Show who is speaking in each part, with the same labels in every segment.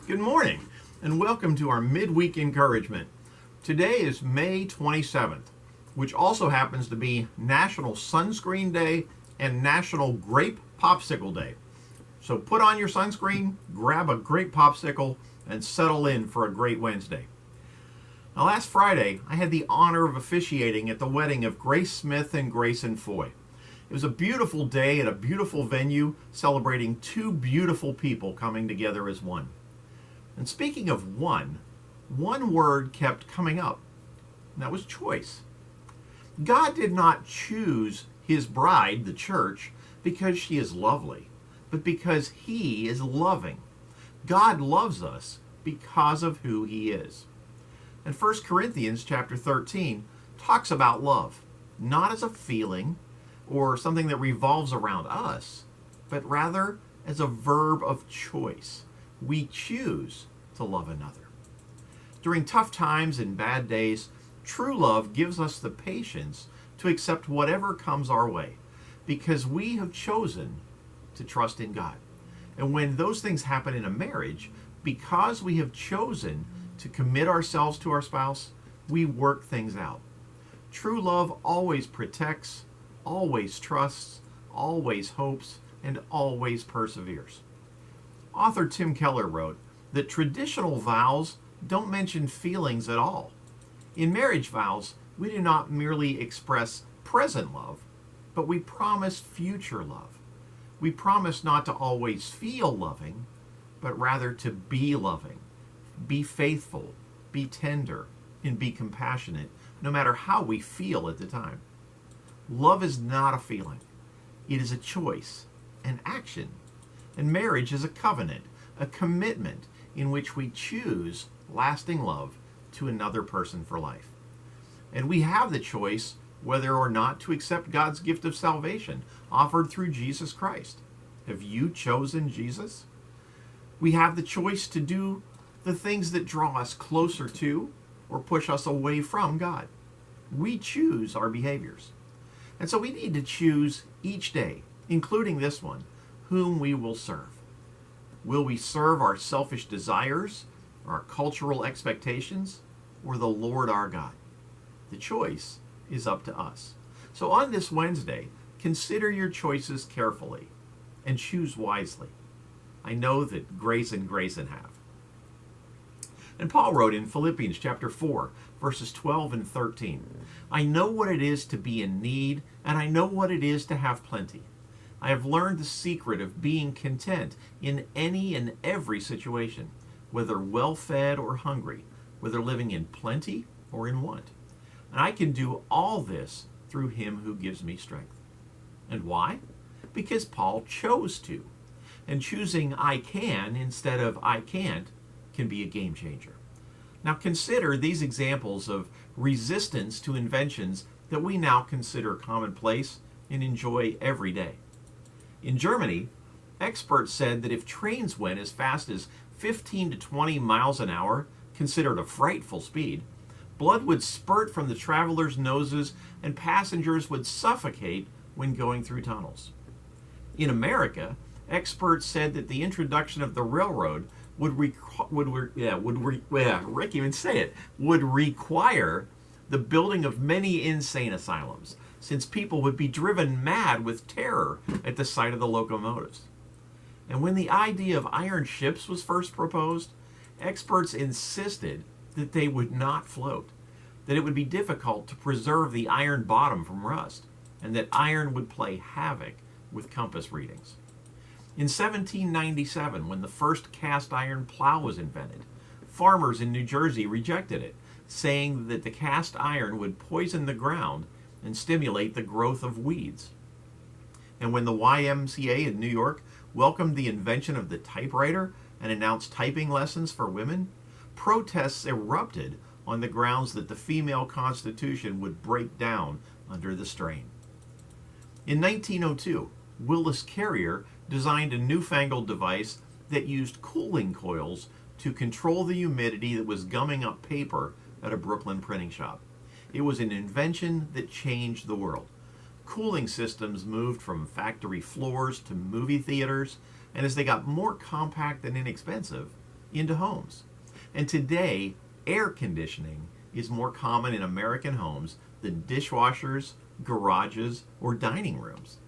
Speaker 1: Good morning, and welcome to our Midweek Encouragement. Today is May 27th, which also happens to be National Sunscreen Day and National Grape Popsicle Day. So put on your sunscreen, grab a grape popsicle, and settle in for a great Wednesday. Now, last Friday, I had the honor of officiating at the wedding of Grace Smith and Grayson Foy. It was a beautiful day at a beautiful venue celebrating two beautiful people coming together as one. And speaking of one word kept coming up, and that was choice. God did not choose his bride, the church, because she is lovely, but because he is loving. God loves us because of who he is. And 1 Corinthians chapter 13 talks about love, not as a feeling or something that revolves around us, but rather as a verb of choice. We choose to love another. During tough times and bad days, true love gives us the patience to accept whatever comes our way, because we have chosen to trust in God. And when those things happen in a marriage, because we have chosen to commit ourselves to our spouse, we work things out. True love always protects, always trusts, always hopes, and always perseveres. Author Tim Keller wrote that traditional vows don't mention feelings at all. In marriage vows, we do not merely express present love, but we promise future love. We promise not to always feel loving, but rather to be loving, be faithful, be tender, and be compassionate, no matter how we feel at the time. Love is not a feeling. It is a choice, an action. And marriage is a covenant, a commitment in which we choose lasting love to another person for life. And we have the choice whether or not to accept God's gift of salvation offered through Jesus Christ. Have you chosen Jesus? We have the choice to do the things that draw us closer to or push us away from God. We choose our behaviors. And so we need to choose each day, including this one, whom we will serve. Will we serve our selfish desires, our cultural expectations, or the Lord our God? The choice is up to us. So on this Wednesday, consider your choices carefully and choose wisely. I know that Grace and Grayson have. And Paul wrote in Philippians chapter 4, verses 12 and 13, I know what it is to be in need, and I know what it is to have plenty. I have learned the secret of being content in any and every situation, whether well-fed or hungry, whether living in plenty or in want. And I can do all this through him who gives me strength. And why? Because Paul chose to. And choosing I can instead of I can't can be a game changer. Now consider these examples of resistance to inventions that we now consider commonplace and enjoy every day. In Germany, experts said that if trains went as fast as 15 to 20 miles an hour, considered a frightful speed, blood would spurt from the travelers' noses and passengers would suffocate when going through tunnels. In America, experts said that the introduction of the railroad would require the building of many insane asylums, since people would be driven mad with terror at the sight of the locomotives. And when the idea of iron ships was first proposed, experts insisted that they would not float, that it would be difficult to preserve the iron bottom from rust, and that iron would play havoc with compass readings. In 1797, when the first cast iron plow was invented, farmers in New Jersey rejected it, saying that the cast iron would poison the ground and stimulate the growth of weeds. And when the YMCA in New York welcomed the invention of the typewriter and announced typing lessons for women, protests erupted on the grounds that the female constitution would break down under the strain. In 1902, Willis Carrier designed a newfangled device that used cooling coils to control the humidity that was gumming up paper at a Brooklyn printing shop. It was an invention that changed the world. Cooling systems moved from factory floors to movie theaters, and as they got more compact and inexpensive, into homes. And today, air conditioning is more common in American homes than dishwashers, garages, or dining rooms.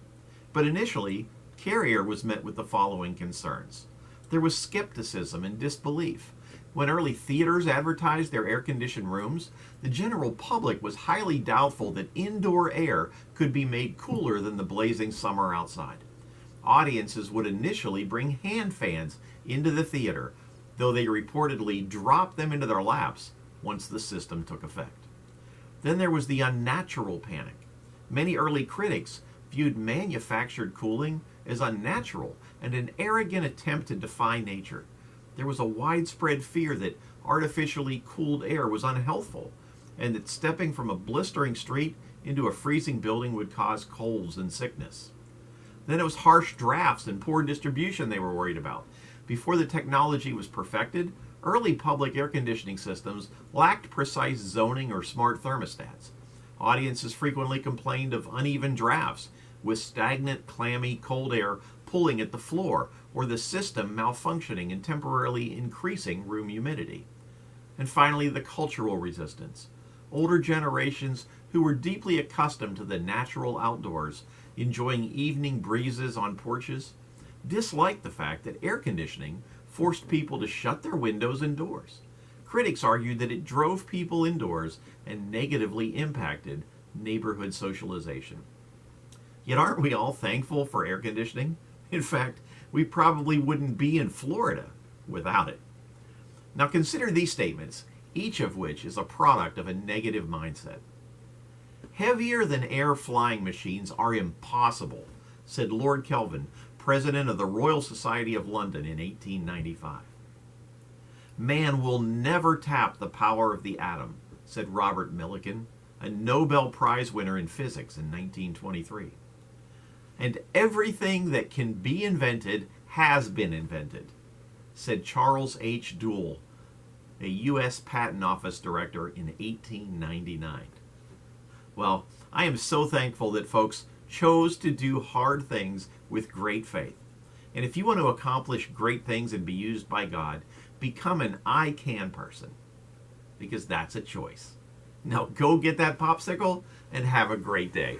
Speaker 1: But initially, Carrier was met with the following concerns. There was skepticism and disbelief. When early theaters advertised their air-conditioned rooms, the general public was highly doubtful that indoor air could be made cooler than the blazing summer outside. Audiences would initially bring hand fans into the theater, though they reportedly dropped them into their laps once the system took effect. Then there was the unnatural panic. Many early critics viewed manufactured cooling as unnatural and an arrogant attempt to defy nature. There was a widespread fear that artificially cooled air was unhealthful and that stepping from a blistering street into a freezing building would cause colds and sickness. Then it was harsh drafts and poor distribution they were worried about. Before the technology was perfected, early public air conditioning systems lacked precise zoning or smart thermostats. Audiences frequently complained of uneven drafts, with stagnant, clammy, cold air pulling at the floor, or the system malfunctioning and temporarily increasing room humidity. And finally, the cultural resistance. Older generations who were deeply accustomed to the natural outdoors, enjoying evening breezes on porches, disliked the fact that air conditioning forced people to shut their windows and doors. Critics argued that it drove people indoors and negatively impacted neighborhood socialization. Yet aren't we all thankful for air conditioning? In fact, we probably wouldn't be in Florida without it. Now consider these statements, each of which is a product of a negative mindset. Heavier than air flying machines are impossible, said Lord Kelvin, president of the Royal Society of London in 1895. Man will never tap the power of the atom, said Robert Millikan, a Nobel Prize winner in physics in 1923. And everything that can be invented has been invented, said Charles H. Duell, a U.S. Patent Office director in 1899. Well, I am so thankful that folks chose to do hard things with great faith. And if you want to accomplish great things and be used by God, become an I can person, because that's a choice. Now go get that popsicle and have a great day.